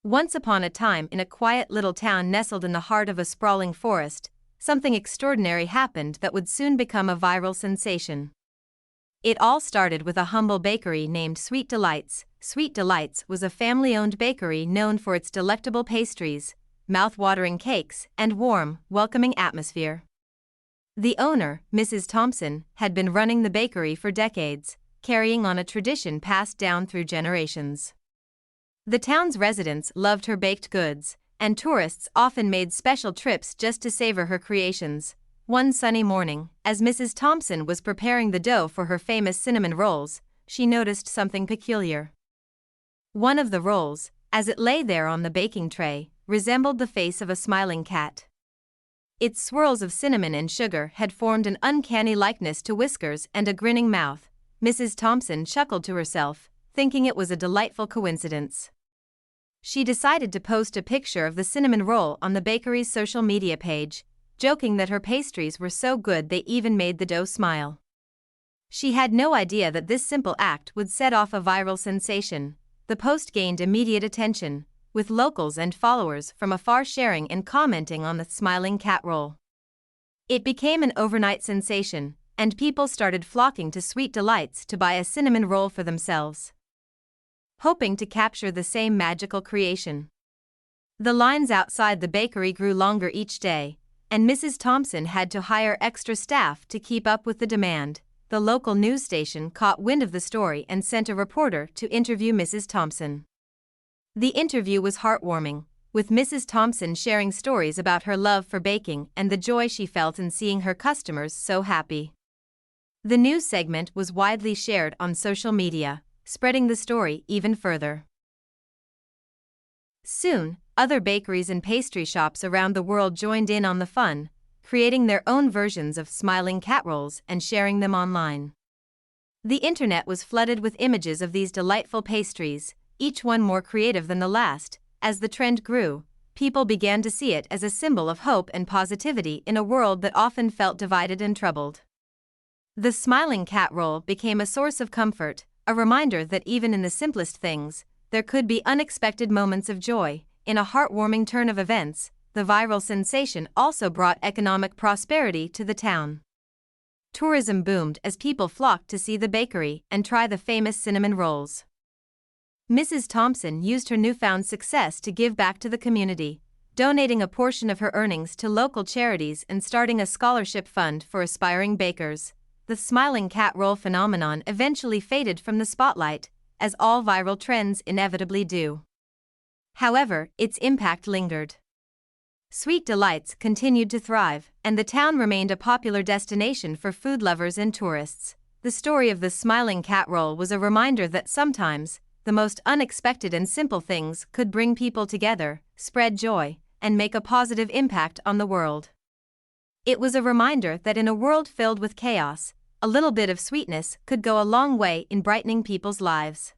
Once upon a time, in a quiet little town nestled in the heart of a sprawling forest, something extraordinary happened that would soon become a viral sensation. It all started with a humble bakery named Sweet Delights. Sweet Delights was a family-owned bakery known for its delectable pastries, mouth-watering cakes, and warm, welcoming atmosphere. The owner, Mrs. Thompson, had been running the bakery for decades, carrying on a tradition passed down through generations. The town's residents loved her baked goods, and tourists often made special trips just to savor her creations. One sunny morning, as Mrs. Thompson was preparing the dough for her famous cinnamon rolls, she noticed something peculiar. One of the rolls, as it lay there on the baking tray, resembled the face of a smiling cat. Its swirls of cinnamon and sugar had formed an uncanny likeness to whiskers and a grinning mouth. Mrs. Thompson chuckled to herself, thinking it was a delightful coincidence. She decided to post a picture of the cinnamon roll on the bakery's social media page, joking that her pastries were so good they even made the dough smile. She had no idea that this simple act would set off a viral sensation. The post gained immediate attention, with locals and followers from afar sharing and commenting on the smiling cat roll. It became an overnight sensation, and people started flocking to Sweet Delights to buy a cinnamon roll for themselves, hoping to capture the same magical creation. The lines outside the bakery grew longer each day, and Mrs. Thompson had to hire extra staff to keep up with the demand. The local news station caught wind of the story and sent a reporter to interview Mrs. Thompson. The interview was heartwarming, with Mrs. Thompson sharing stories about her love for baking and the joy she felt in seeing her customers so happy. The news segment was widely shared on social media, spreading the story even further. Soon, other bakeries and pastry shops around the world joined in on the fun, creating their own versions of smiling cat rolls and sharing them online. The internet was flooded with images of these delightful pastries, each one more creative than the last. As the trend grew, people began to see it as a symbol of hope and positivity in a world that often felt divided and troubled. The smiling cat roll became a source of comfort, a reminder that even in the simplest things, there could be unexpected moments of joy. In a heartwarming turn of events, the viral sensation also brought economic prosperity to the town. Tourism boomed as people flocked to see the bakery and try the famous cinnamon rolls. Mrs. Thompson used her newfound success to give back to the community, donating a portion of her earnings to local charities and starting a scholarship fund for aspiring bakers. The smiling cat roll phenomenon eventually faded from the spotlight, as all viral trends inevitably do. However, its impact lingered. Sweet Delights continued to thrive, and the town remained a popular destination for food lovers and tourists. The story of the smiling cat roll was a reminder that sometimes, the most unexpected and simple things could bring people together, spread joy, and make a positive impact on the world. It was a reminder that in a world filled with chaos, a little bit of sweetness could go a long way in brightening people's lives.